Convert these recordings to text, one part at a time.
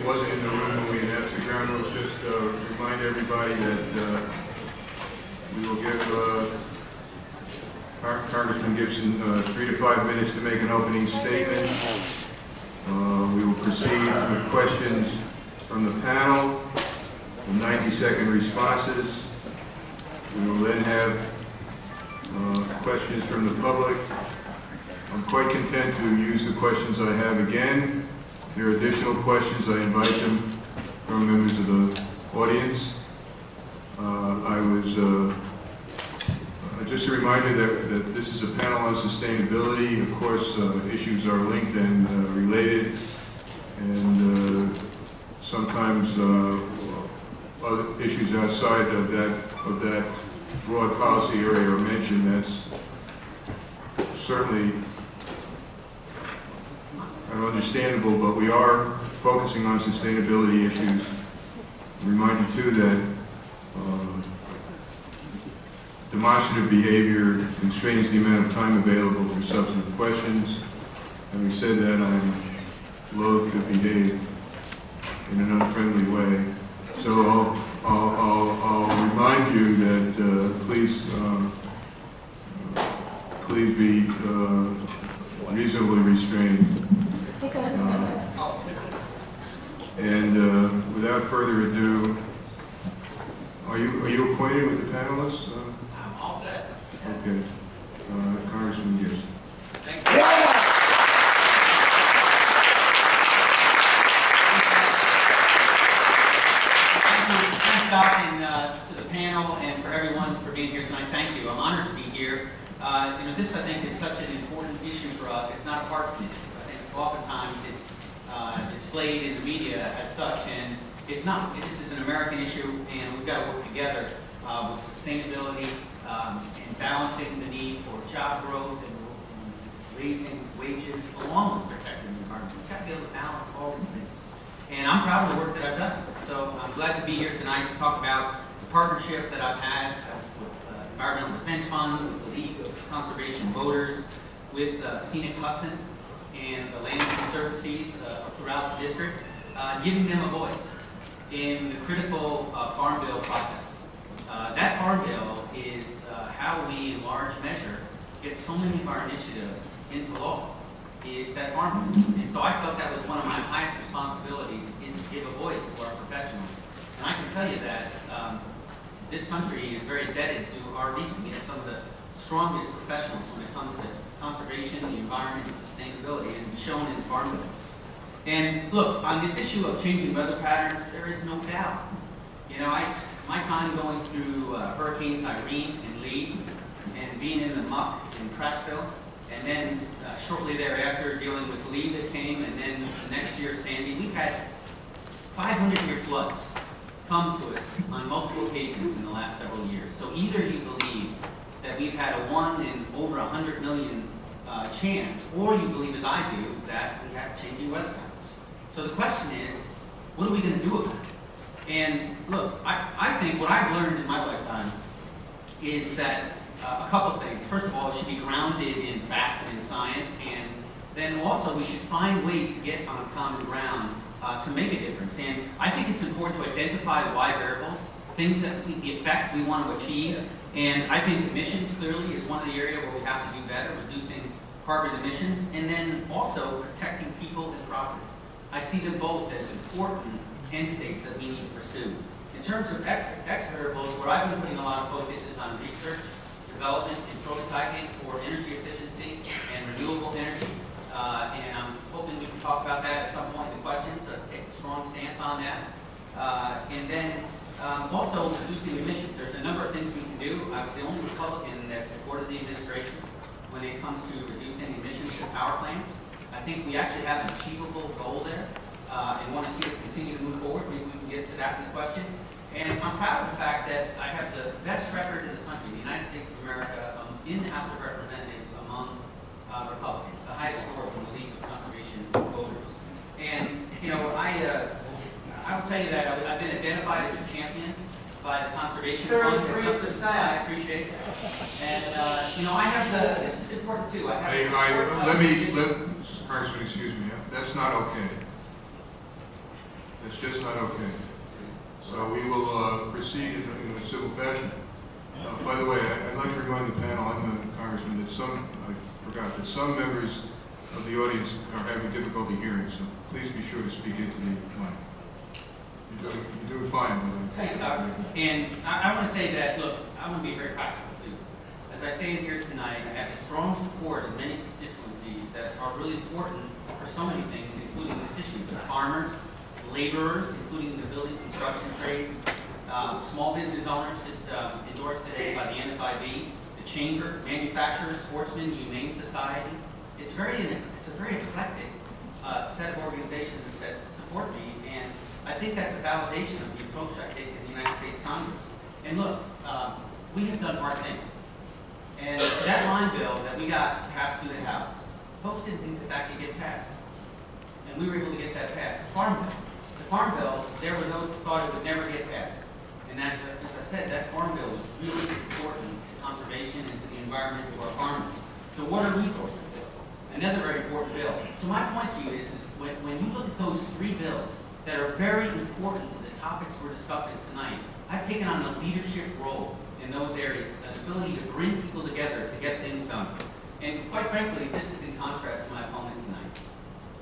wasn't in the room when we announced the ground rules. Just remind everybody that we will give Congressman Gibson 3 to 5 minutes to make an opening statement. We will proceed with questions from the panel, 90-second responses. We will then have questions from the public. I'm quite content to use the questions I have again. If there are additional questions, I invite them from members of the audience. Just a reminder that this is a panel on sustainability. Of course, issues are linked and related, and sometimes other issues outside of that broad policy area are mentioned. That's certainly understandable, but we are focusing on sustainability issues. I remind you too that demonstrative behavior constrains the amount of time available for substantive questions. Having said that, I'm loath to behave in an unfriendly way. So I'll remind you that please be reasonably restrained. And without further ado, are you acquainted with the panelists? I'm all set. Okay. Congressman Gibson. Thank you. Thanks, Doc, and to the panel and for everyone for being here tonight. Thank you. I'm honored to be here. This, I think, is such an important issue for us. It's not a partisan issue. I think oftentimes it's displayed in the media as such, and it's not. This is an American issue, and we've got to work together with sustainability and balancing the need for job growth and raising wages along with protecting the environment. We've got to be able to balance all these things. And I'm proud of the work that I've done. So I'm glad to be here tonight to talk about the partnership that I've had with the Environmental Defense Fund, with the League of Conservation Voters, with Scenic Hudson, and the land conservancies throughout the district, giving them a voice in the critical Farm Bill process. That Farm Bill is how we, in large measure, get so many of our initiatives into law, is that Farm Bill. And so I felt that was one of my highest responsibilities, is to give a voice to our professionals. And I can tell you that this country is very indebted to our region. We have some of the strongest professionals when it comes to conservation, the environment, and sustainability, and it's shown in the Farm Bill. And look, on this issue of changing weather patterns, there is no doubt. You know, my time going through Hurricanes Irene and Lee, and being in the muck in Prattsville, and then shortly thereafter dealing with Lee that came, and then the next year Sandy, we've had 500-year floods come to us on multiple occasions in the last several years. So either you believe that we've had a 1 in over 100 million chance, or you believe, as I do, that we have changing weather patterns. So the question is, what are we going to do about it? And look, I think what I've learned in my lifetime is that a couple of things. First of all, it should be grounded in fact and in science, and then also we should find ways to get on common ground to make a difference. And I think it's important to identify why variables, things that the effect we want to achieve. And I think emissions clearly is one of the areas where we have to do better, reducing carbon emissions, and then also protecting people and property. I see them both as important end states that we need to pursue. In terms of X variables, where I've been putting a lot of focus is on research, development, and prototyping for energy efficiency and renewable energy. And I'm hoping we can talk about that at some point in the questions, take a strong stance on that. And then also reducing emissions. There's a number of things we can do. I was the only Republican that supported the administration when it comes to reducing emissions from power plants. I think we actually have an achievable goal there and want to see us continue to move forward. Maybe we can get to that in the question. And I'm proud of the fact that I have the best record in the country, the United States of America, in the House of Representatives among Republicans, the highest score from the League of Conservation Voters. And, you know, I will tell you that I've been identified as a champion by the Conservation Fund. 33%. I appreciate it. And, you know, I have this is important too. Congressman, excuse me, that's not okay. That's just not okay. So we will proceed in a civil fashion. By the way, I'd like to remind the panel and the Congressman that I forgot that some members of the audience are having difficulty hearing, so please be sure to speak into the mic. You're doing fine. Thanks, Doctor. And I want to say that, look, I want to be very practical, too. As I say here tonight, I have the strong support of many constituencies that are really important for so many things, including this issue. The farmers, laborers, including the building construction trades, small business owners, just endorsed today by the NFIB, the Chamber, manufacturers, sportsmen, the Humane Society. It's a very eclectic set of organizations that support me, and I think that's a validation of the approach I take in the United States Congress. And look, we have done hard things. And that line bill that we got passed through the House, folks didn't think that could get passed. And we were able to get that passed. The Farm Bill, there were those that thought it would never get passed. And as I said, that Farm Bill was really important to conservation and to the environment of our farmers. The Water Resources Bill, another very important bill. So my point to you is when you look at those three bills that are very important to the topics we're discussing tonight, I've taken on a leadership role in those areas, an ability to bring people together to get things done. And quite frankly, this is in contrast to my opponent tonight.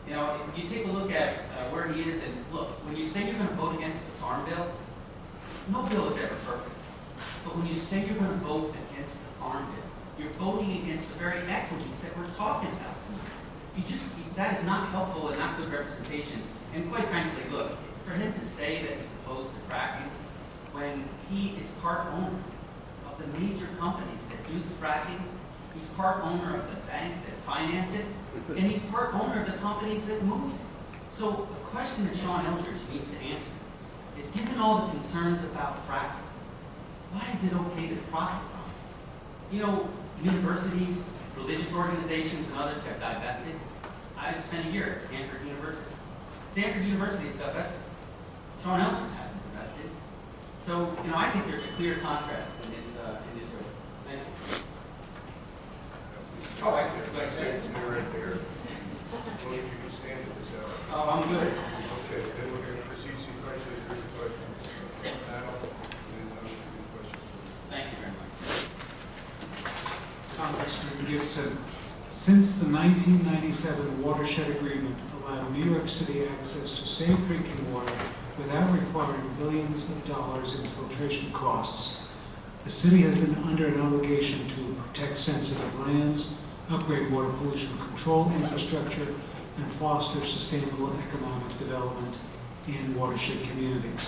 You know, if you take a look at where he is, and look, when you say you're going to vote against the Farm Bill, no bill is ever perfect. But when you say you're going to vote against the Farm Bill, you're voting against the very equities that we're talking about tonight. That is not helpful and not good representation. And quite frankly, look, for him to say that he's opposed to fracking when he is part owner of the major companies that do the fracking, he's part owner of the banks that finance it, and he's part owner of the companies that move it. So a question that Sean Eldridge needs to answer is, given all the concerns about fracking, why is it okay to profit from it? You know, universities, religious organizations, and others have divested. I spent a year at Stanford University. Stanford University has divested. Sean Eldridge hasn't divested. So, you know, I think there's a clear contrast in this race. Thank you. Oh, I see. You're right there. Well, if you can stand at this hour. Oh, I'm good. Okay, then we're going to proceed sequentially through the questions. Panel, and then questions. Thank you very much. Congressman Gibson, since the 1997 watershed agreement allowed New York City access to safe drinking water without requiring billions of dollars in filtration costs, the city has been under an obligation to protect sensitive lands, upgrade water pollution control infrastructure, and foster sustainable economic development in watershed communities.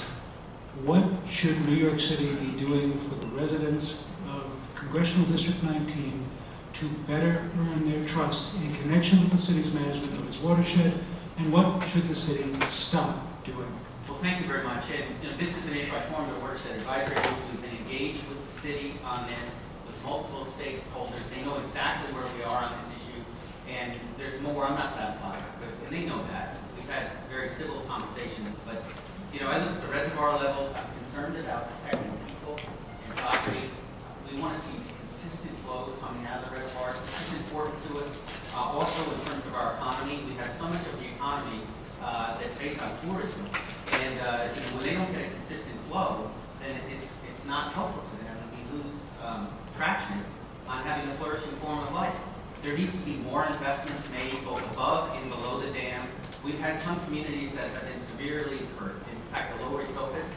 What should New York City be doing for the residents of Congressional District 19 to better earn their trust in connection with the city's management of its watershed, and what should the city stop doing? Well, thank you very much. And you know, this is an issue I formed a watershed advisory group. We've been engaged with the city on this, with multiple stakeholders. They know exactly where we are on this issue, and there's more I'm not satisfied with, and they know that. We've had very civil conversations, but you know, I look at the reservoir levels. I'm concerned about protecting people and property. We want to see consistent flows coming out of the reservoirs. This is important to us. Also, in terms of our economy, we have so much of the economy that's based on tourism, and you know, when they don't get a consistent flow, then it's not helpful to them, and we lose traction on having a flourishing form of life. There needs to be more investments made both above and below the dam. We've had some communities that have been severely hurt. In fact, the Lower Esopus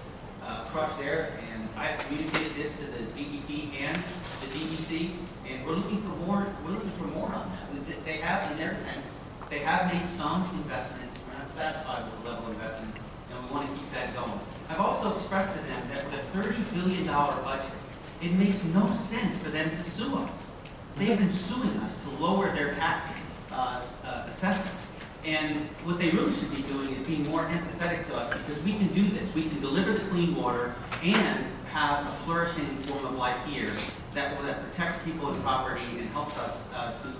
crushed there, and I've communicated this to the DEP and the DEC, and we're looking for more. We're looking for more on that. They have, in their defense, they have made some investments. We're not satisfied with the level of investments, and we want to keep that going. I've also expressed to them that with a $30 billion budget, it makes no sense for them to sue us. They have been suing us to lower their tax assessments. And what they really should be doing is being more empathetic to us, because we can do this. We can deliver the clean water and have a flourishing form of life here that protects people and property and helps us to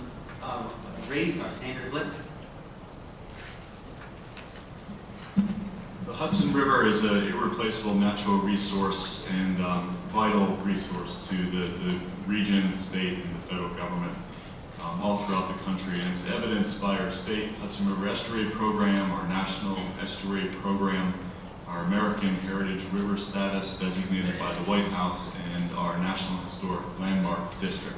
raise our standard of living. The Hudson River is an irreplaceable natural resource and vital resource to the region, state, and the federal government all throughout the country. And it's evidenced by our state Hudson River Estuary Program, our national estuary program, our American Heritage River status designated by the White House, and our National Historic Landmark District.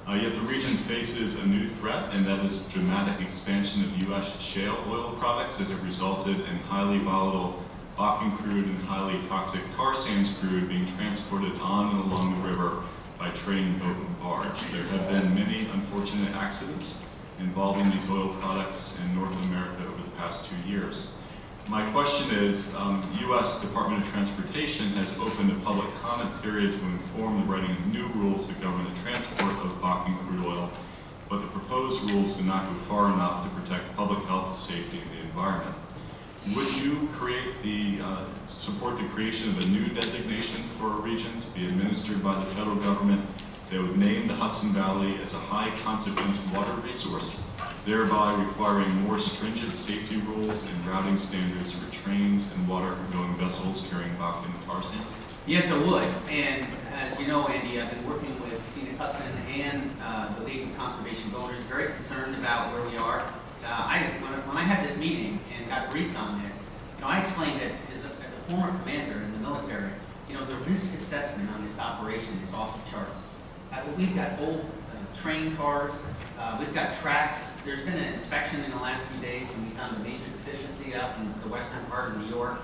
Yet the region faces a new threat, and that is dramatic expansion of U.S. shale oil products that have resulted in highly volatile Bakken crude and highly toxic tar sands crude being transported on and along the river by train, boat, and barge. There have been many unfortunate accidents involving these oil products in North America over the past 2 years. My question is, U.S. Department of Transportation has opened a public comment period to inform the writing of new rules that govern the transport of Bakken crude oil, but the proposed rules do not go far enough to protect public health, safety, and the environment. Would you support the creation of a new designation for a region to be administered by the federal government that would name the Hudson Valley as a high consequence water resource, thereby requiring more stringent safety rules and routing standards for trains and water-going vessels carrying Bakken tar sands? Yes, I would. And as you know, Andy, I've been working with Scenic Hudson and the League of Conservation Builders, very concerned about where we are. When I had this meeting and got briefed on this, I explained that as a former commander in the military, the risk assessment on this operation is off the charts. We've got old train cars, we've got tracks. There's been an inspection in the last few days, and we found a major deficiency up in the western part of New York.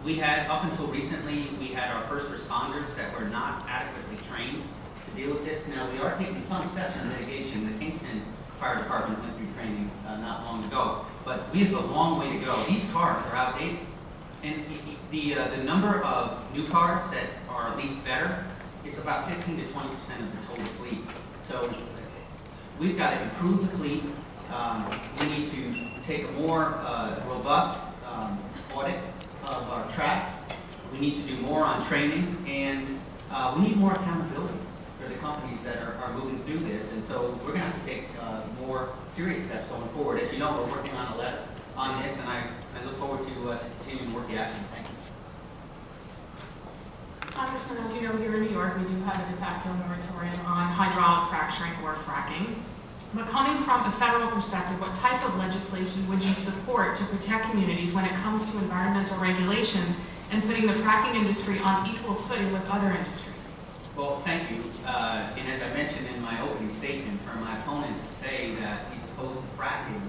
We had, up until recently, we had our first responders that were not adequately trained to deal with this. Now, we are taking some steps in mitigation. The Kingston Fire Department went through training not long ago, but we have a long way to go. These cars are outdated, and the number of new cars that are at least better is about 15 to 20% of the total fleet. So we've got to improve the fleet. We need to take a more robust audit of our tracks. We need to do more on training, and we need more accountability for the companies that are moving through this. And so we're going to have to take more serious steps going forward. As you know, we're working on a letter on this, and I look forward to continuing to work the action. Thank you. Congressman, as you know, here in New York, we do have a de facto moratorium on hydraulic fracturing or fracking. But coming from a federal perspective, what type of legislation would you support to protect communities when it comes to environmental regulations and putting the fracking industry on equal footing with other industries? Well, thank you. And as I mentioned in my opening statement, for my opponent to say that he's opposed to fracking,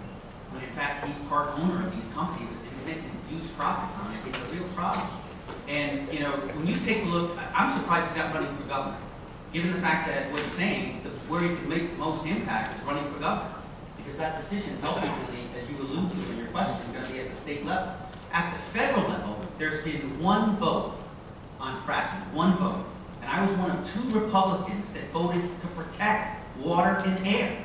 when in fact he's part owner of these companies and he's making huge profits on it, it's a real problem. And, when you take a look, I'm surprised he's not running for governor, given the fact that what he's saying, where he can make the most impact is running for governor, because that decision, ultimately, as you allude to in your question, is going to be at the state level. At the federal level, there's been one vote on fracking, one vote. And I was one of 2 Republicans that voted to protect water and air.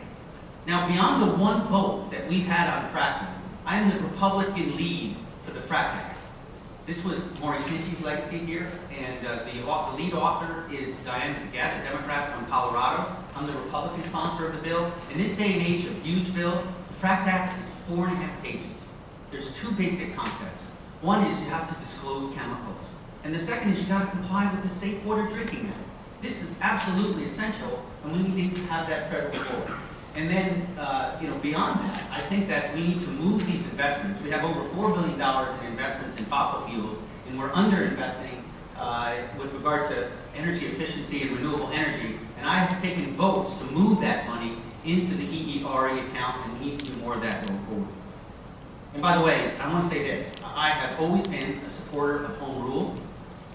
Now, beyond the one vote that we've had on fracking, I am the Republican lead for the FRAC Act. This was Maurice Hinchey's legacy here, and the lead author is Diana DeGette, a Democrat from Colorado. I'm the Republican sponsor of the bill. In this day and age of huge bills, the FRAC Act is 4.5 pages. There's 2 basic concepts. One is you have to disclose chemicals, and the second is you got to comply with the Safe Water Drinking Act. This is absolutely essential, and we need to have that federal floor. And then, beyond that, I think that we need to move these investments. We have over $4 billion in investments in fossil fuels, and we're under-investing with regard to energy efficiency and renewable energy. And I have taken votes to move that money into the EERE account, and we need to do more of that going forward. And by the way, I want to say this. I have always been a supporter of home rule,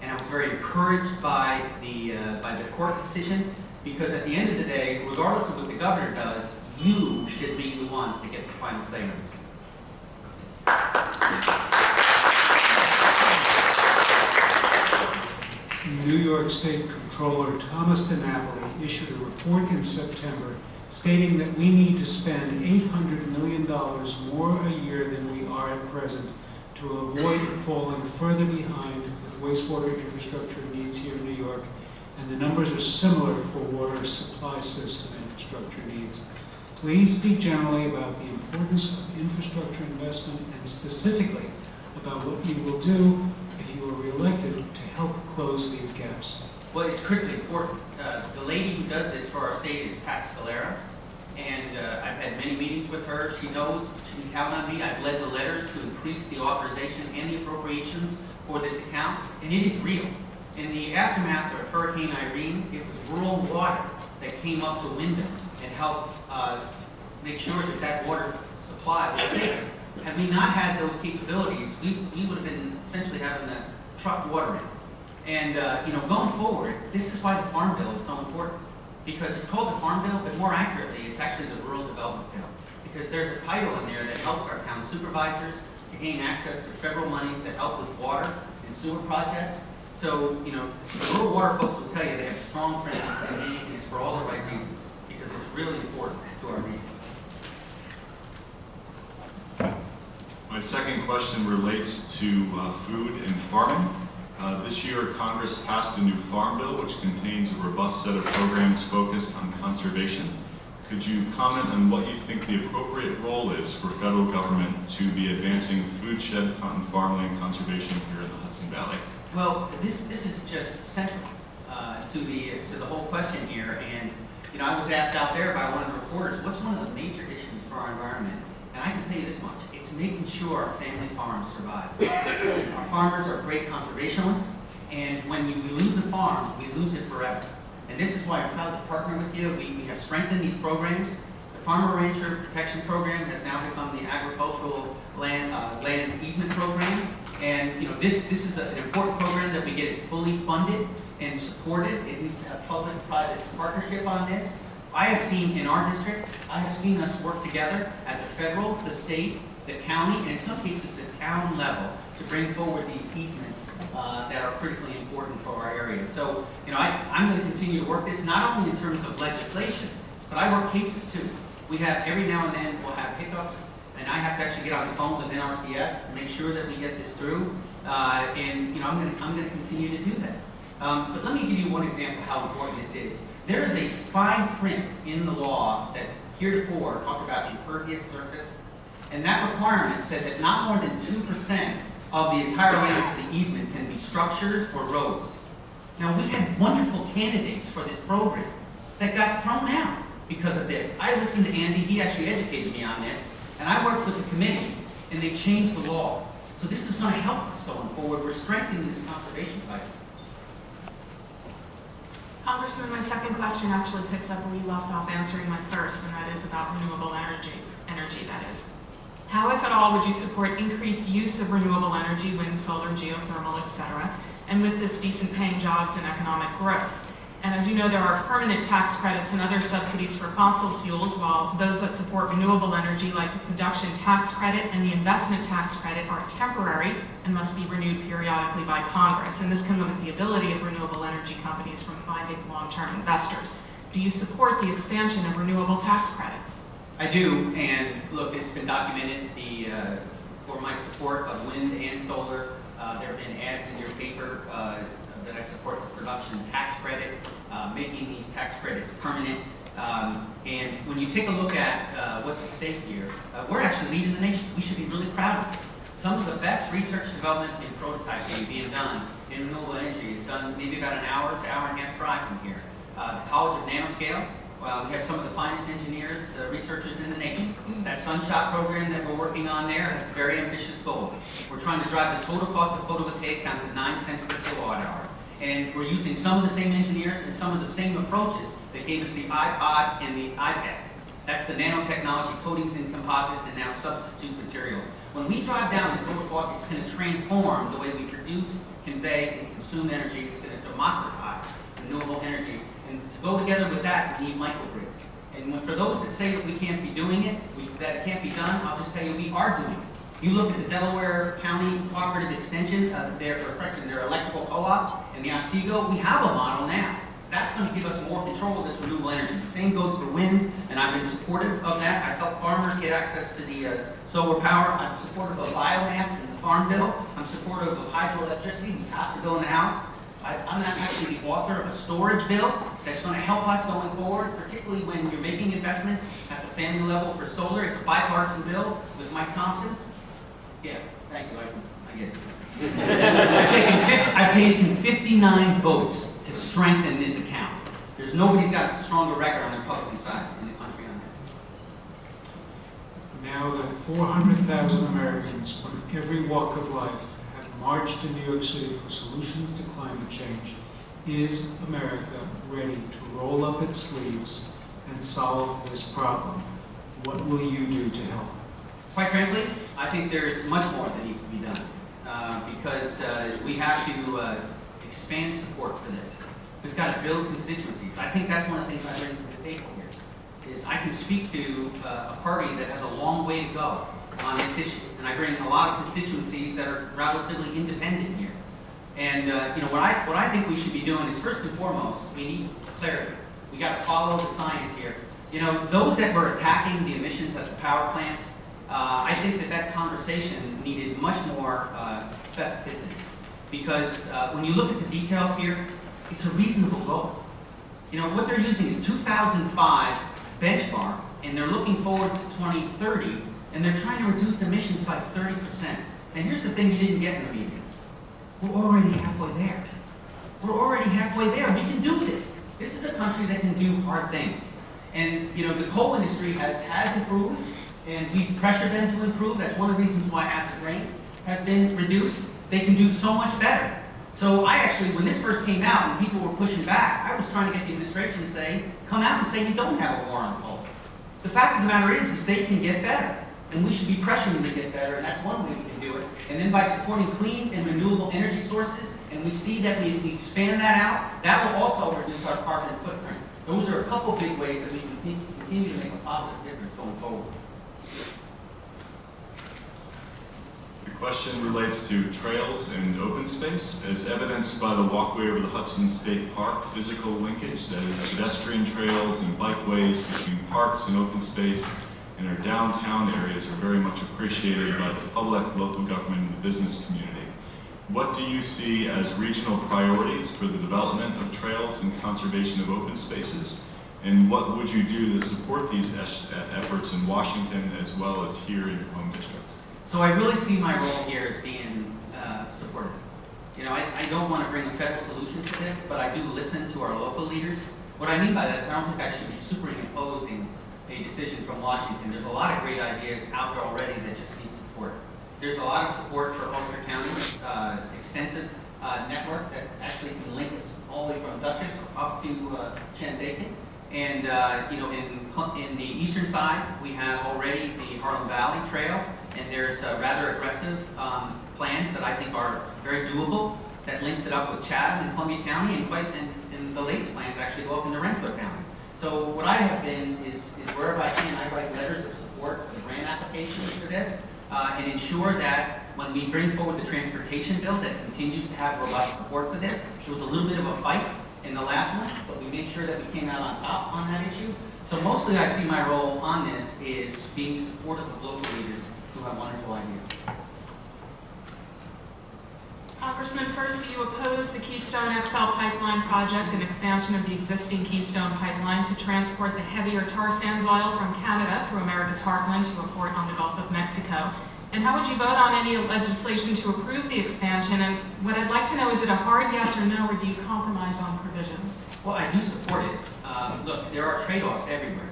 and I was very encouraged by the court decision, because at the end of the day, regardless of what the governor does, you should be the ones to get the final say on this. New York State Comptroller Thomas DiNapoli issued a report in September stating that we need to spend $800 million more a year than we are at present to avoid falling further behind with wastewater infrastructure needs here in New York, and the numbers are similar for water supply system infrastructure needs. Please speak generally about the importance of infrastructure investment and specifically about what you will do if you are reelected to help close these gaps. Well, it's critically important. The lady who does this for our state is Pat Scalera, and I've had many meetings with her. She knows You can count on me. I've led the letters to increase the authorization and the appropriations for this account, and it is real. In the aftermath of Hurricane Irene, it was rural water that came up to Wyndham and helped make sure that that water supply was safe. Had we not had those capabilities, we would have been essentially having to truck water in. And going forward, this is why the Farm Bill is so important. Because it's called the Farm Bill, but more accurately, it's actually the Rural Development Bill. Because there's a title in there that helps our town supervisors to gain access to federal monies that help with water and sewer projects. So, the rural water folks will tell you they have strong friends in the and it's for all the right reasons, because it's really important to our region. My second question relates to food and farming. This year, Congress passed a new farm bill which contains a robust set of programs focused on conservation. Could you comment on what you think the appropriate role is for federal government to be advancing food shed cotton farmland conservation here in the Hudson Valley? Well, this is just central to the whole question here. And I was asked out there by one of the reporters, what's one of the major issues for our environment? And I can tell you this much: it's making sure our family farms survive. Our farmers are great conservationists, and when we lose a farm, we lose it forever. And this is why I'm proud to partner with you. We have strengthened these programs. The Farmer Rancher Protection Program has now become the Agricultural Land Easement Program. And this is an important program that we get it fully funded and supported. It needs to have public-private partnership on this. I have seen in our district, I have seen us work together at the federal, the state, the county, and in some cases the town level to bring forward these easements that are critically important for our area. So, I'm going to continue to work this not only in terms of legislation, but I work cases too. We have, every now and then, we'll have hiccups, and I have to actually get on the phone with NRCS to make sure that we get this through. And I'm going to continue to do that. But let me give you one example of how important this is. There is a fine print in the law that heretofore talked about impervious surface, and that requirement said that not more than 2% of the entire land for the easement can be structures or roads. Now, we had wonderful candidates for this program that got thrown out because of this. I listened to Andy, he actually educated me on this, and I worked with the committee, and they changed the law. So this is going to help us going forward. We're strengthening this conservation fight. Congressman, my second question actually picks up where you left off answering my first, and that is about renewable energy, that is. How, if at all, would you support increased use of renewable energy, wind, solar, geothermal, etc., and with this decent paying jobs and economic growth? And as you know, there are permanent tax credits and other subsidies for fossil fuels, while those that support renewable energy, like the production tax credit and the investment tax credit, are temporary and must be renewed periodically by Congress. And this can limit the ability of renewable energy companies from finding long-term investors. Do you support the expansion of renewable tax credits? I do, and look, it's been documented for my support of wind and solar. There have been ads in your paper that I support the production tax credit, making these tax credits permanent. And when you take a look at what's at stake here, we're actually leading the nation. We should be really proud of this. Some of the best research development and prototyping being done in renewable energy is done maybe about an hour to hour and a half drive from here. The College of Nanoscale, we have some of the finest engineers, researchers in the nation. That Sunshot program that we're working on there has a very ambitious goal. We're trying to drive the total cost of photovoltaics down to 9 cents per kilowatt hour. And we're using some of the same engineers and some of the same approaches that gave us the iPod and the iPad. That's the nanotechnology, coatings and composites, and now substitute materials. When we drive down the total cost, it's going to transform the way we produce, convey, and consume energy. It's going to democratize renewable energy. And to go together with that, we need microgrids. And for those that say that we can't be doing it, that it can't be done, I'll just tell you we are doing it. You look at the Delaware County Cooperative Extension, their electrical co-op, and the Otsego, we have a model now. That's going to give us more control of this renewable energy. The same goes for wind, and I've been supportive of that. I've helped farmers get access to the solar power. I'm supportive of biomass in the Farm Bill. I'm supportive of hydroelectricity. We passed a bill in the House. I'm actually the author of a storage bill that's going to help us going forward, particularly when you're making investments at the family level for solar. It's a bipartisan bill with Mike Thompson. Yeah, thank you. I get it. I've taken 59 votes to strengthen this account. There's nobody's got a stronger record on the Republican side in the country on that. Now the 400,000 Americans from every walk of life have marched in New York City for solutions to climate change. Is America ready to roll up its sleeves and solve this problem? What will you do to help? Quite frankly, I think there's much more that needs to be done because we have to expand support for this. We've got to build constituencies. I think that's one of the things I bring to the table here, is I can speak to a party that has a long way to go on this issue. And I bring a lot of constituencies that are relatively independent here. And what I think we should be doing is, first and foremost, we need clarity. We got to follow the science here. Those that were attacking the emissions at the power plants, I think that conversation needed much more specificity. Because when you look at the details here, it's a reasonable goal. What they're using is 2005 benchmark, and they're looking forward to 2030, and they're trying to reduce emissions by 30%. And here's the thing you didn't get in the meeting. We're already halfway there. We're already halfway there. We can do this. This is a country that can do hard things. And, the coal industry has improved, and we've pressured them to improve. That's one of the reasons why acid rain has been reduced. They can do so much better. So I actually, when this first came out and people were pushing back, I was trying to get the administration to say, come out and say you don't have a war on coal. The fact of the matter is they can get better. And we should be pressuring them to get better, and that's one way we can do it. And then by supporting clean and renewable energy sources, and we see that we expand that out, that will also reduce our carbon footprint. Those are a couple big ways that we can continue to make a positive difference going forward. The question relates to trails and open space, as evidenced by the walkway over the Hudson State Park physical linkage, that is pedestrian trails and bikeways between parks and open space in our downtown areas are very much appreciated by the public, local government, and the business community. What do you see as regional priorities for the development of trails and conservation of open spaces? And what would you do to support these efforts in Washington as well as here in your home district? So I really see my role here as being supportive. I don't want to bring a federal solution to this, but I do listen to our local leaders. What I mean by that is I don't think I should be superimposing a decision from Washington. There's a lot of great ideas out there already that just need support. There's a lot of support for Ulster County's extensive network that actually can link us all the way from Dutchess up to Shandaken. And in the eastern side, we have already the Harlem Valley Trail, and there's rather aggressive plans that I think are very doable that links it up with Chatham and Columbia County, and the latest plans actually go up into Rensselaer County. So what I have been is wherever I can, I write letters of support for the grant applications for this, and ensure that when we bring forward the transportation bill, that it continues to have robust support for this. There was a little bit of a fight in the last one, but we made sure that we came out on top on that issue. So mostly I see my role on this is being supportive of local leaders who have wonderful ideas. Congressman, first, do you oppose the Keystone XL pipeline project and expansion of the existing Keystone pipeline to transport the heavier tar sands oil from Canada through America's heartland to a port on the Gulf of Mexico? And how would you vote on any legislation to approve the expansion? And what I'd like to know, is it a hard yes or no, or do you compromise on provisions? Well, I do support it. Look, there are trade-offs everywhere.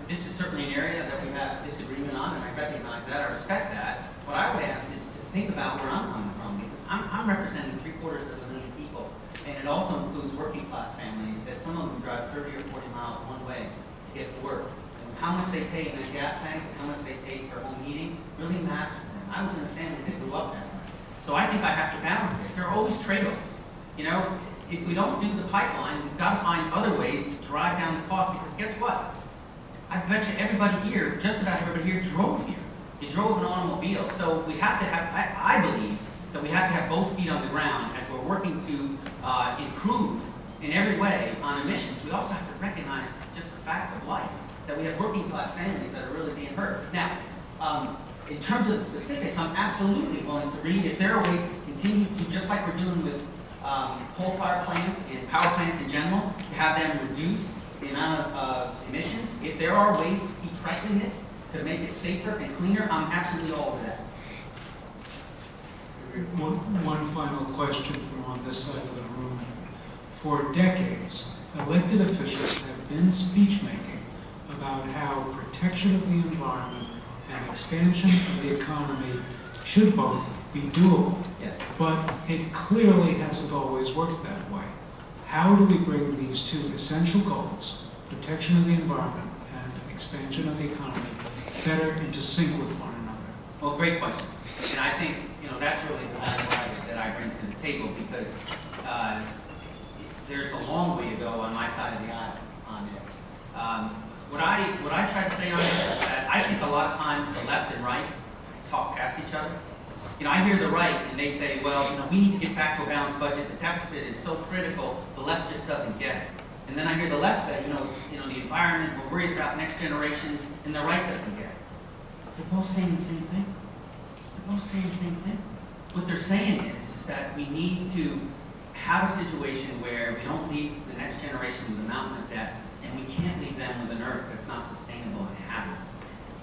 This is certainly an area that we have disagreement on, and I recognize that, I respect that. What I would ask is to think about where I'm coming from, because I'm representing 750,000 people, and it also includes working class families that some of them drive 30 or 40 miles one way to get to work. And how much they pay in a gas tank and how much they pay for home heating really matters to them. I was in a family that grew up that way. So I think I have to balance this. There are always trade-offs. If we don't do the pipeline, we've got to find other ways to drive down the cost, because guess what? I bet you everybody here, just about everybody here, drove here. You drove an automobile. So we have to have, I believe, that we have to have both feet on the ground as we're working to improve in every way on emissions. We also have to recognize just the facts of life, that we have working class families that are really being hurt. Now, in terms of the specifics, I'm absolutely willing to read if there are ways to continue to, just like we're doing with coal power plants and power plants in general, to have them reduce the amount of emissions. If there are ways to keep pressing this to make it safer and cleaner, I'm absolutely all over that. One final question from on this side of the room. For decades, elected officials have been speech-making about about how protection of the environment and expansion of the economy should both be doable. Yes. But it clearly hasn't always worked that way. How do we bring these two essential goals, protection of the environment and expansion of the economy, better into sync with one another? Well, great question. And I think, that's really the value that I bring to the table, because there's a long way to go on my side of the aisle on this. What I try to say on this is that I think a lot of times the left and right talk past each other. I hear the right and they say, well, we need to get back to a balanced budget. The deficit is so critical, the left just doesn't get it. And then I hear the left say, it's, the environment, we're worried about next generations, and the right doesn't get it. They're both saying the same thing. They're both saying the same thing. What they're saying is that we need to have a situation where we don't leave the next generation with a mountain of debt, and we can't leave them with an earth that's not sustainable and habitable.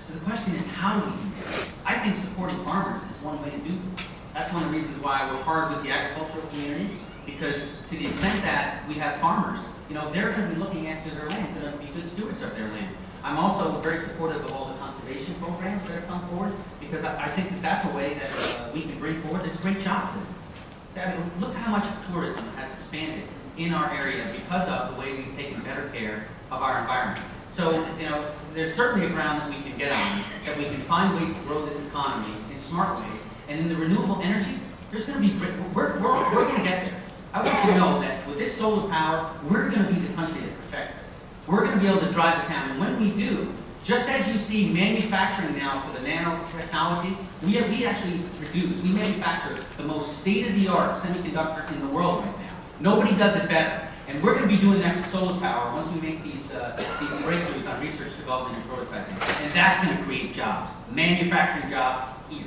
So the question is, how do we do this? I think supporting farmers is one way to do this. That's one of the reasons why I work hard with the agricultural community, because to the extent that we have farmers, they're going to be looking after their land, they're going to be good stewards of their land. I'm also very supportive of all the conservation programs that have come forward, because I think that that's a way that we can bring forward. There's great jobs in this. Look how much tourism has expanded in our area because of the way we've taken better care of our environment. So, there's certainly a ground that we can get on, that we can find ways to grow this economy in smart ways. And in the renewable energy, there's going to be great, we're going to get there. I want you to know that with this solar power, we're going to be the country that perfects this. We're going to be able to drive the town. And when we do, just as you see manufacturing now for the nanotechnology, we actually produce, we manufacture the most state-of-the-art semiconductor in the world right now. Nobody does it better. And we're going to be doing that for solar power once we make these breakthroughs on research, development, and prototyping. And that's going to create jobs, manufacturing jobs here.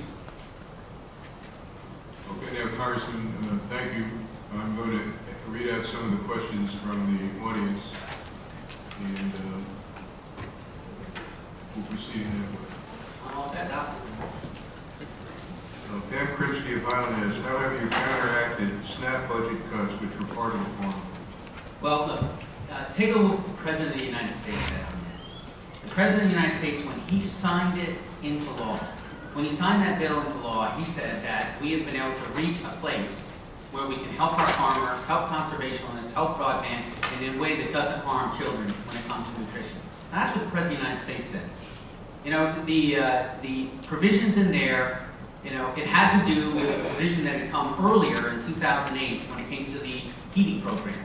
Okay, now, Congressman, thank you. I'm going to read out some of the questions from the audience, and we'll proceed in that way. I'm all set now. Pam Kripsky of Highland asks, how have you counteracted SNAP budget cuts, which were part of the formula? Well, look, take a look at what the President of the United States said on this. The President of the United States, when he signed it into law, when he signed that bill into law, he said that we have been able to reach a place where we can help our farmers, help conservationists, help broadband in a way that doesn't harm children when it comes to nutrition. And that's what the President of the United States said. The provisions in there, it had to do with a provision that had come earlier in 2008 when it came to the heating program.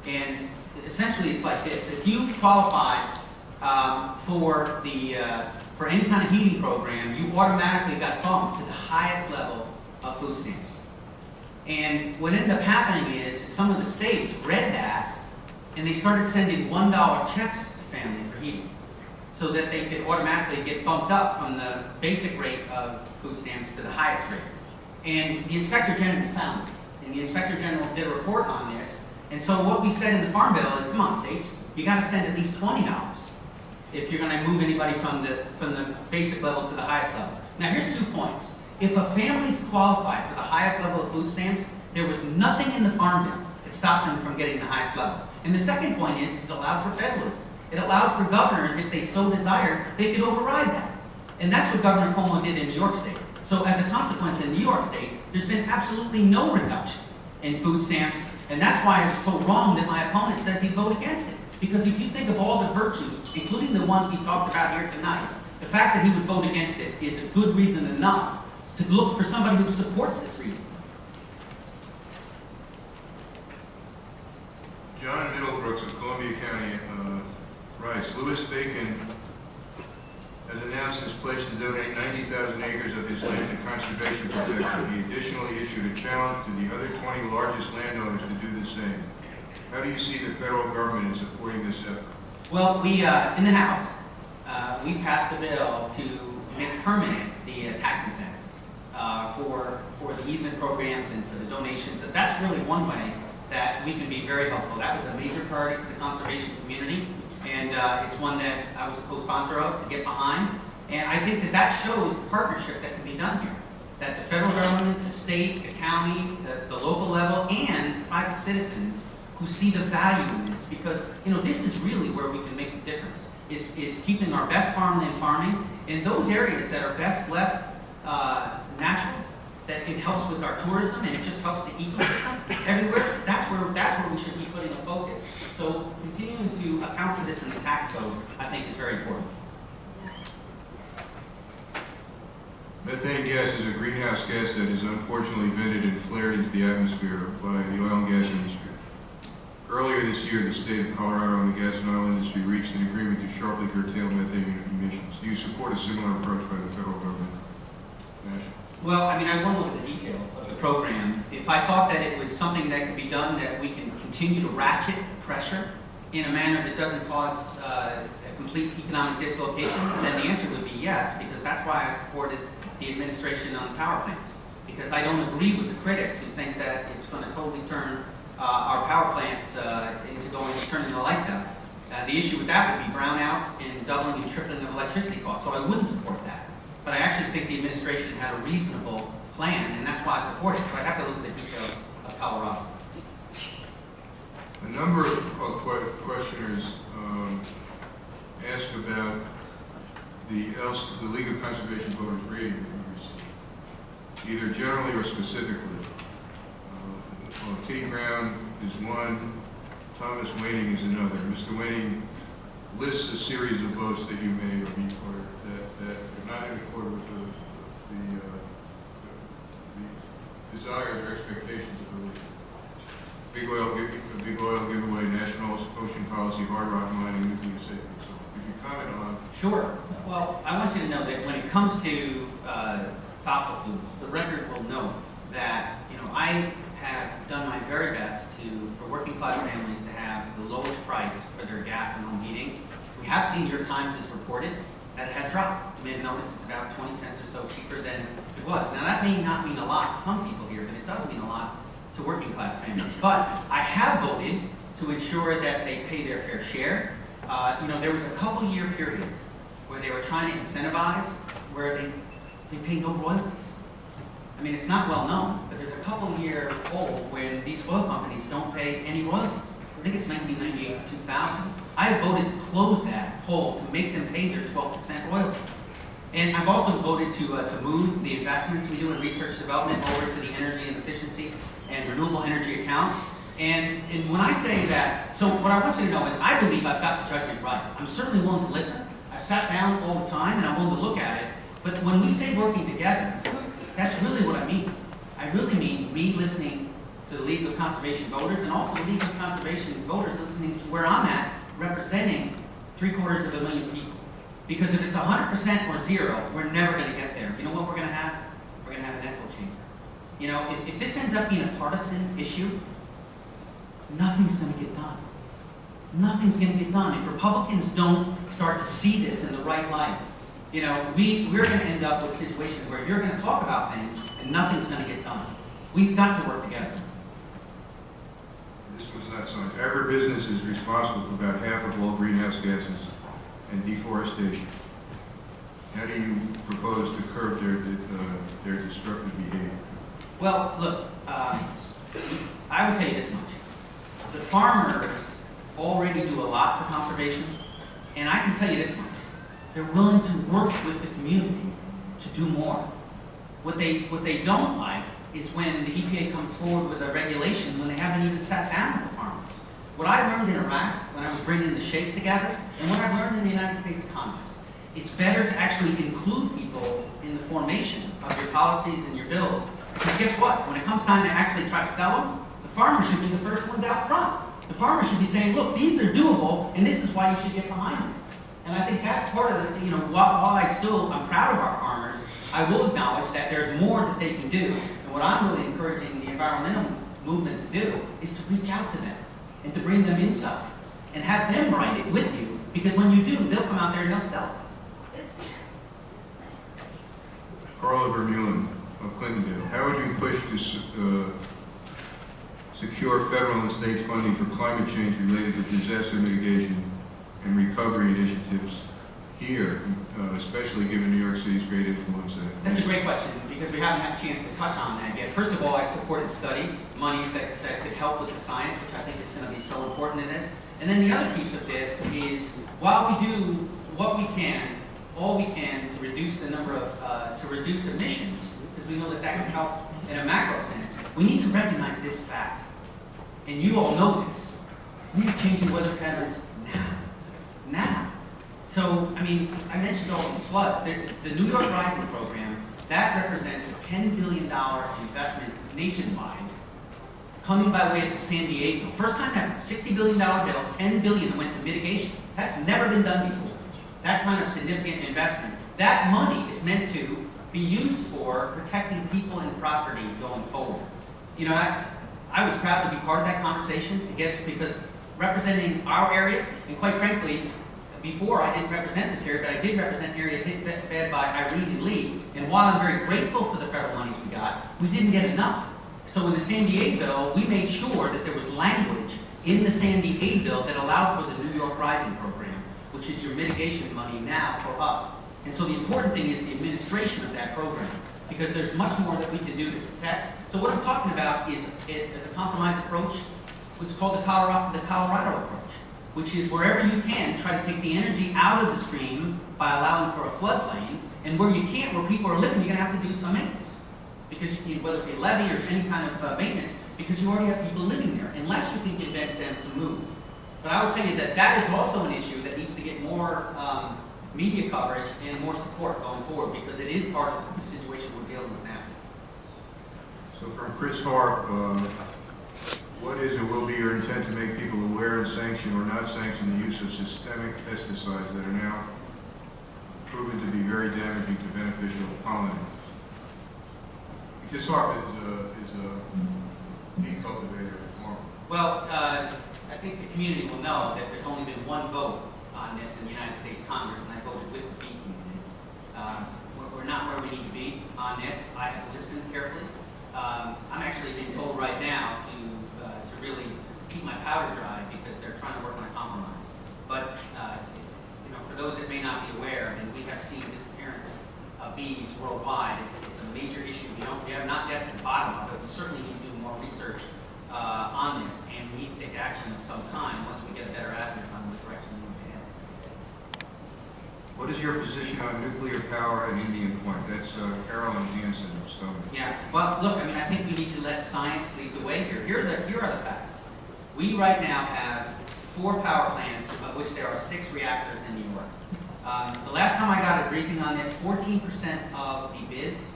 And essentially it's like this. If you qualify for any kind of heating program, you automatically got bumped to the highest level of food stamps. And what ended up happening is some of the states read that and they started sending $1 checks to families for heating so that they could automatically get bumped up from the basic rate of food stamps to the highest rate. And the Inspector General found this. And the Inspector General did a report on this. And so what we said in the Farm Bill is, come on, states, you got to send at least $20 if you're going to move anybody from the basic level to the highest level. Now, here's 2 points. If a family's qualified for the highest level of food stamps, there was nothing in the Farm Bill that stopped them from getting the highest level. And the second point is, it allowed for federalism. It allowed for governors, if they so desired, they could override that. And that's what Governor Cuomo did in New York State. So as a consequence, in New York State, there's been absolutely no reduction in food stamps. And that's why it's so wrong that my opponent says he'd vote against it. Because if you think of all the virtues, including the ones we talked about here tonight, the fact that he would vote against it is a good reason enough to look for somebody who supports this reason. John Middlebrooks of Columbia County writes, Louis Bacon has announced his pledge to donate 90,000 acres of his land to conservation protection. He additionally issued a challenge to the other 20 largest landowners to do the same. How do you see the federal government in supporting this effort? Well, we, in the House, we passed a bill to make permanent the tax incentive for the easement programs and for the donations. So that's really one way that we can be very helpful. That was a major priority for the conservation community, and it's one that I was a co-sponsor of to get behind. And I think that shows the partnership that can be done here. That the federal government, the state, the county, the local level, and private citizens who see the value in this, because this is really where we can make a difference. is keeping our best farmland farming in those areas that are best left natural, that it helps with our tourism and it just helps the ecosystem everywhere. That's where we should be putting the focus. So continuing to account for this in the tax code, I think, is very important. Methane gas is a greenhouse gas that is unfortunately vented and flared into the atmosphere by the oil and gas industry. Earlier this year, the state of Colorado and the gas and oil industry reached an agreement to sharply curtail methane emissions. Do you support a similar approach by the federal government? Nash? Well, I mean, I won't look at the details of the program. If I thought that it was something that could be done, that we can continue to ratchet pressure in a manner that doesn't cause a complete economic dislocation, then the answer would be yes, because that's why I supported the administration on power plants. Because I don't agree with the critics who think that it's going to totally turn our power plants into turning the lights out. The issue with that would be brownouts and doubling and tripling of electricity costs, so I wouldn't support that. But I actually think the administration had a reasonable plan, and that's why I support it. So I have to look at the details of Colorado. A number of questioners asked about the League of Conservation Voters rating that you received, either generally or specifically. Kitty Brown is one, Thomas Waning is another. Mr. Waning lists a series of votes that you made or that are not in accord with the desires or expectations of the league. Big oil giveaway, national ocean policy, hard rock mining, nuclear safety. So could you comment on? Sure. Well, I want you to know that when it comes to fossil fuels, the record will note that I have done my very best for working class families to have the lowest price for their gas and home heating. We have seen New York Times has reported that it has dropped. You may have noticed it's about 20 cents or so cheaper than it was. Now that may not mean a lot to some people here, but it does mean a lot to working class families. But I have voted to ensure that they pay their fair share. There was a couple year period where they were trying to incentivize where they pay no royalties. I mean, it's not well known, but there's a couple year hold when these oil companies don't pay any royalties. I think it's 1998 to 2000. I have voted to close that hole, to make them pay their 12% royalty. And I've also voted to move the investments we do in research development over to the energy and efficiency and renewable energy account. And when I say that, so what I want you to know is I believe I've got the judgment right. I'm certainly willing to listen. I've sat down all the time and I'm willing to look at it. But when we say working together, that's really what I mean. I really mean me listening to the League of Conservation Voters and also the League of Conservation Voters listening to where I'm at, representing 750,000 people. Because if it's 100% or zero, we're never going to get there. You know what we're going to have? We're going to have an echo chamber. If this ends up being a partisan issue, nothing's going to get done. Nothing's going to get done. If Republicans don't start to see this in the right light, we're going to end up with a situation where you're going to talk about things and nothing's going to get done. We've got to work together. This was not signed. Agribusiness is responsible for about half of all greenhouse gases and deforestation. How do you propose to curb their destructive behavior? Well, look, I will tell you this much. The farmers already do a lot for conservation, and I can tell you this much. They're willing to work with the community to do more. What they don't like is when the EPA comes forward with a regulation when they haven't even sat down with the farmers. What I learned in Iraq when I was bringing the sheikhs together, and what I've learned in the United States Congress, it's better to actually include people in the formation of your policies and your bills. Because guess what? When it comes time to actually try to sell them, the farmers should be the first ones out front. The farmers should be saying, look, these are doable, and this is why you should get behind this. And I think that's part of the, while I'm proud of our farmers, I will acknowledge that there's more that they can do. And what I'm really encouraging the environmental movement to do is to reach out to them and to bring them inside and have them write it with you, because when you do, they'll come out there and they'll sell it. Carla Vermeulen of Clintondale, how would you push to secure federal and state funding for climate change related to disaster mitigation and recovery initiatives here, especially given New York City's great influence? That's a great question, because we haven't had a chance to touch on that yet. First of all, I supported studies, monies that could help with the science, which I think is going to be so important in this. And then the other piece of this is, while we do what we can, all we can to reduce the number of, to reduce emissions, because we know that that can help in a macro sense, we need to recognize this fact. And you all know this. We need to change the weather patterns now. Now. So, I mean, I mentioned all these floods. The New York Rising program, that represents a $10 billion investment nationwide coming by way of the San Diego. First time ever, $60 billion bill, $10 billion went to mitigation. That's never been done before. That kind of significant investment. That money is meant to be used for protecting people and property going forward. You know, I was proud to be part of that conversation because representing our area, and quite frankly, before I didn't represent this area, but I did represent areas hit bad by Irene and Lee. And while I'm very grateful for the federal monies we got, we didn't get enough. So in the San Diego bill, we made sure that there was language in the San Diego bill that allowed for the New York Rising program, which is your mitigation money now for us. And so the important thing is the administration of that program, because there's much more that we can do to protect. So what I'm talking about is a compromise approach, which is called the Colorado approach, which is wherever you can, try to take the energy out of the stream by allowing for a floodplain, and where you can't, where people are living, you're going to have to do some maintenance. Because you, whether it be levee or any kind of maintenance, because you already have people living there, unless you can convince them to move. But I will tell you that that is also an issue that needs to get more media coverage and more support going forward, because it is part of the situation we're dealing with now. So from Chris Harp, what is or will be your intent to make people aware and sanction or not sanction the use of systemic pesticides that are now proven to be very damaging to beneficial pollinators? Chris Harp is a bee cultivator and farmer. Well, I think the community will know that there's only been one vote on this in the United States Congress, and I voted with the bee community. We're not where we need to be on this. I have listened carefully. I'm actually being told right now to really keep my powder dry because they're trying to work on a compromise. But you know, for those that may not be aware, and we have seen disappearance of bees worldwide, it's a major issue. We have not yet to the bottom of it. We certainly need to do more research on this, and we need to take action of some kind once we get a better azimuth on the direction we need to head. What is your position on nuclear power at Indian Point? That's Carolyn Hansen of Stone. Yeah, well, look, I mean, I think we need to let science lead the way here. Here are the facts. We right now have 4 power plants, of which there are 6 reactors in New York. The last time I got a briefing on this, 14% of the bids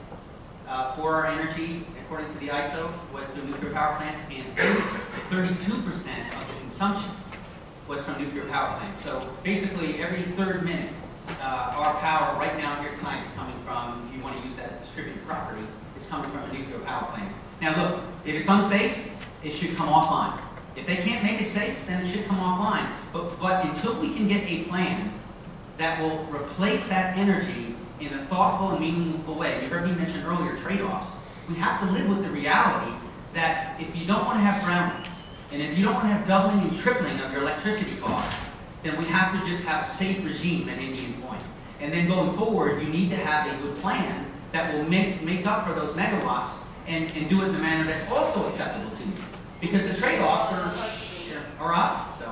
for our energy, according to the ISO, was through nuclear power plants, and 32% of the consumption was from nuclear power plants. So basically, every third minute, our power right now here tonight is coming from, if you want to use that distributed property, is coming from a nuclear power plant. Now look, if it's unsafe, it should come offline. If they can't make it safe, then it should come offline. But until we can get a plan that will replace that energy in a thoughtful and meaningful way, you heard me mention earlier trade-offs, we have to live with the reality that if you don't want to have groundings, and if you don't want to have doubling and tripling of your electricity costs, then we have to just have a safe regime at Indian Point. And then going forward, you need to have a good plan that will make up for those megawatts and do it in a manner that's also acceptable to you. Because the trade-offs are obvious. So,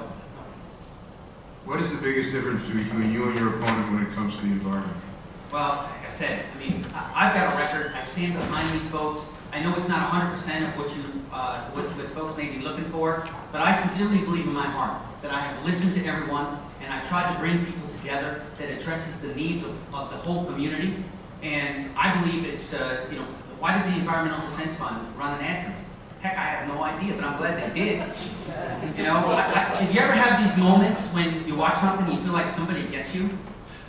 what is the biggest difference between you and your opponent when it comes to the environment? well, like I said, I mean, I've got a record. I stand behind these folks. I know it's not 100% of what folks may be looking for, but I sincerely believe in my heart that I have listened to everyone, and I've tried to bring people together that addresses the needs of the whole community. And I believe it's, you know, why did the Environmental Defense Fund run an ad for me? Heck, I have no idea, but I'm glad they did. You know, if you ever have these moments when you watch something and you feel like somebody gets you,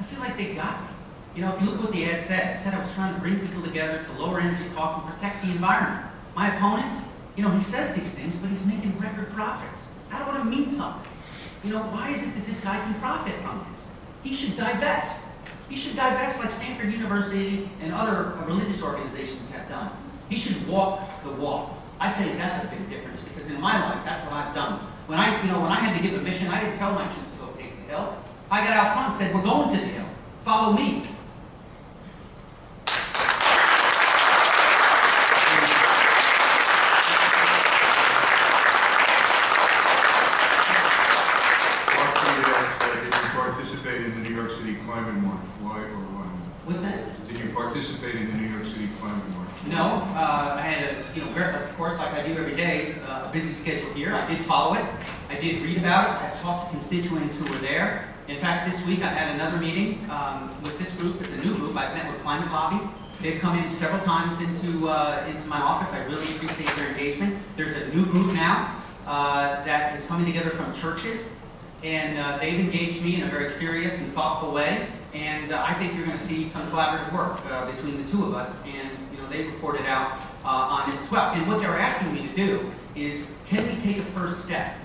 I feel like they got me. You know, if you look at what the ad said, it said I was trying to bring people together to lower energy costs and protect the environment. My opponent, you know, he says these things, but he's making record profits. That ought to mean something. You know, why is it that this guy can profit from this? He should divest. He should divest like Stanford University and other religious organizations have done. He should walk the walk. I'd say that's a big difference because in my life, that's what I've done. When I had to give a mission, I didn't tell my troops to go take the hill. I got out front and said, we're going to the hill. follow me. Did you participate in the New York City Climate March? Why or why not? What's that? Did you participate in the New York City Climate March? No, I had of course, like I do every day, a busy schedule here. I did follow it. I did read about it. I've talked to constituents who were there. In fact, this week I had another meeting with this group. It's a new group. I've met with Climate Lobby. They've come in several times into my office. I really appreciate their engagement. There's a new group now that is coming together from churches, and they've engaged me in a very serious and thoughtful way. And I think you're going to see some collaborative work between the two of us. And they reported out on this as well. And what they were asking me to do is, can we take a first step?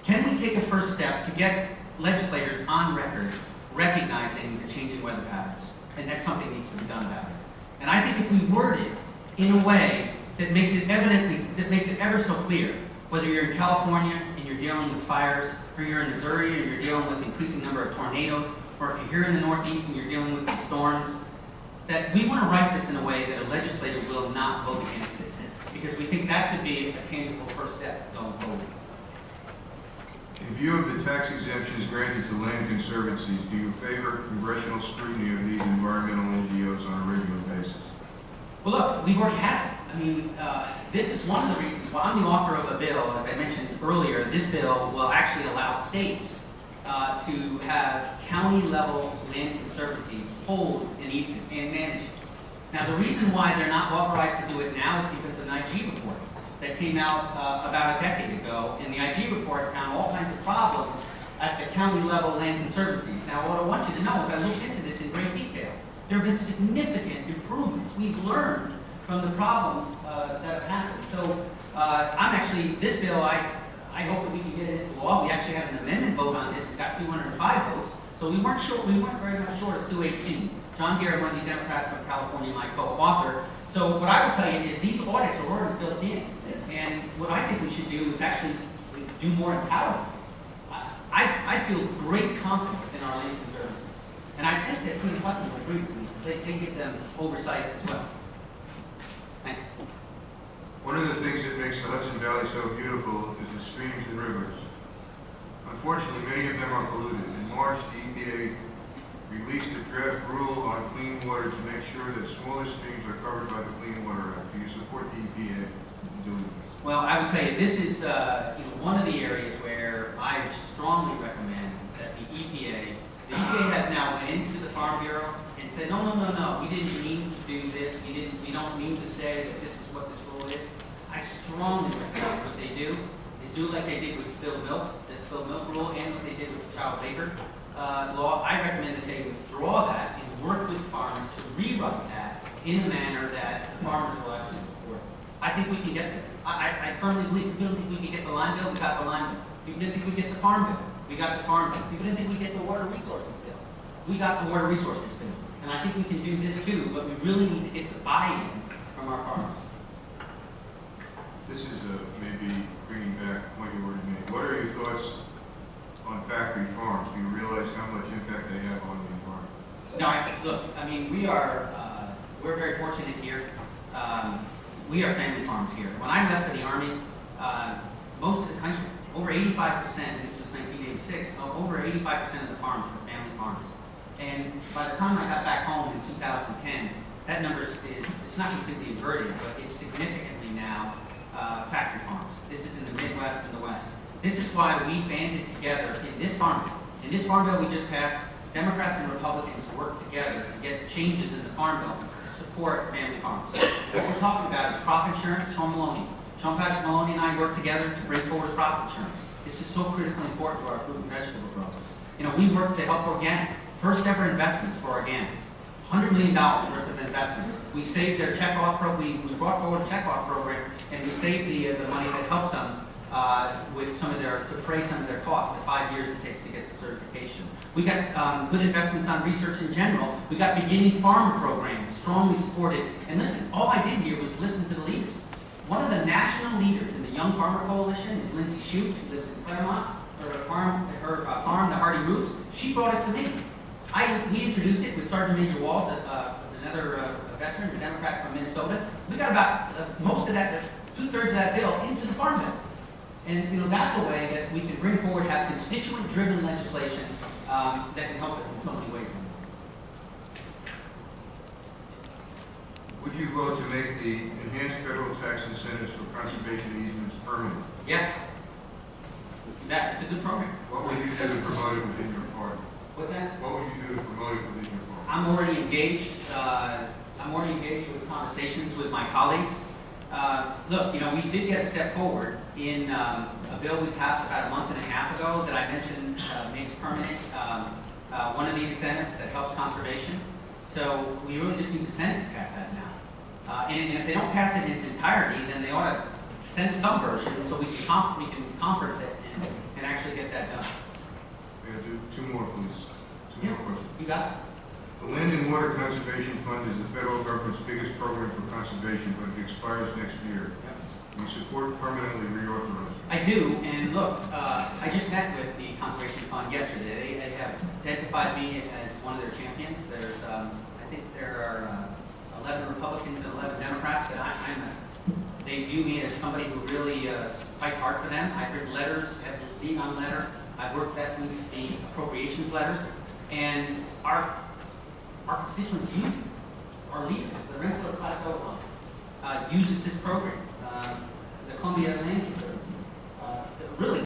Can we take a first step to get legislators on record recognizing the changing weather patterns? And that something needs to be done about it. And I think if we word it in a way that makes it ever so clear, whether you're in California and you're dealing with fires, or you're in Missouri and you're dealing with increasing number of tornadoes, or if you're here in the Northeast and you're dealing with these storms, that we want to write this in a way that a legislator will not vote against it, because we think that could be a tangible first step going forward. In view of the tax exemptions granted to land conservancies, do you favor congressional scrutiny of these environmental NGOs on a regular basis? Well, look, we've already had it. I mean, this is one of the reasons why I'm the author of a bill. As I mentioned earlier, this bill will actually allow states to have county-level land conservancies hold an easement and manage it. Now, the reason why they're not authorized to do it now is because of an IG report that came out about a decade ago, and the IG report found all kinds of problems at the county-level land conservancies. Now, what I want you to know is I looked into this in great detail. There have been significant improvements. We've learned from the problems that have happened. So, I'm actually, this bill, I hope that we can get it into law. We actually had an amendment vote on this. It got 205 votes. So we weren't very much short of 218. John Garrett, one of the Democrats from California, my co-author. So what I would tell you is these audits are already built in. And what I think we should do is actually do more empowerment. I feel great confidence in our land conservancies. And I think that Team Hudson will agree with me, because they give them oversight as well. Thank you. One of the things that makes the Hudson Valley so beautiful is the streams and rivers. Unfortunately, many of them are polluted. In March, the EPA released a draft rule on clean water to make sure that smaller streams are covered by the Clean Water Act. Do you support the EPA in doing this? Well, I would tell you, this is one of the areas where I strongly recommend that the EPA has now went into the Farm Bureau and said, no, we didn't mean to do this. We don't mean to say that this is what this rule is. I strongly recommend what they do is do like they did with spilled milk, the spilled milk rule, and what they did with the child labor law. I recommend that they withdraw that and work with farmers to rewrite that in a manner that the farmers will actually support. I think we can get there. I firmly believe. People don't think we can get the line bill, we got the line bill. People didn't think we get the farm bill, we got the farm bill. People didn't think we get the water resources bill, we got the water resources bill. And I think we can do this too, but we really need to get the buy-ins from our farmers. This is maybe bringing back what you already made. What are your thoughts on factory farms? Do you realize how much impact they have on the environment? No, look, I mean, we're very fortunate here. We are family farms here. When I left for the Army, most of the country, over 85%, and this was 1986, over 85% of the farms were family farms. And by the time I got back home in 2010, that number it's not completely inverted, but it's significantly now factory farms. This is in the Midwest and the West. This is why we banded together in this farm bill. In this farm bill we just passed, Democrats and Republicans worked together to get changes in the farm bill to support family farms. What we're talking about is crop insurance. Sean Patrick Maloney and I worked together to bring forward crop insurance. This is so critically important to our fruit and vegetable growers. We worked to help organic. First ever investments for organics. $100 million worth of investments. We saved their checkoff program. We brought forward a checkoff program, and we saved the money that helps them with some of to defray some of their costs, the 5 years it takes to get the certification. We got good investments on research in general. We got beginning farmer programs, strongly supported. And listen, all I did here was listen to the leaders. One of the national leaders in the Young Farmer Coalition is Lindsay Shute. She lives in Claremont. Her farm, the Hardy Roots. She brought it to me. We introduced it with Sergeant Major Walls, another veteran, a Democrat from Minnesota. We got about most of that, 2/3 of that bill into the Farm Bill. And, you know, that's a way that we can bring forward, have constituent-driven legislation that can help us in so many ways. Would you vote to make the enhanced federal tax incentives for conservation easements permanent? Yes. It's a good program. What would you do to promote it within your party? What's that? What would you do to promote it within your party? I'm already engaged with conversations with my colleagues. Look, you know, we did get a step forward in a bill we passed about a month and a half ago that I mentioned makes permanent one of the incentives that helps conservation. So we really just need the Senate to pass that now. And if they don't pass it in its entirety, then they ought to send some version so we can conference it and actually get that done. May I do two more, please? Two more questions. You got it? The Land and Water Conservation Fund is the federal government's biggest program for conservation, but it expires next year. We support permanently reauthorizing. I do, and look, I just met with the Conservation Fund yesterday. They have identified me as one of their champions. There's, I think there are 11 Republicans and 11 Democrats, but they view me as somebody who really fights hard for them. I've written letters, have been leading on letter. I've worked that needs to be appropriations letters, and our constituents use it. Our leaders, the Rensselaer Plateau Alliance, uses this program. The Columbia Land Conservancy, really.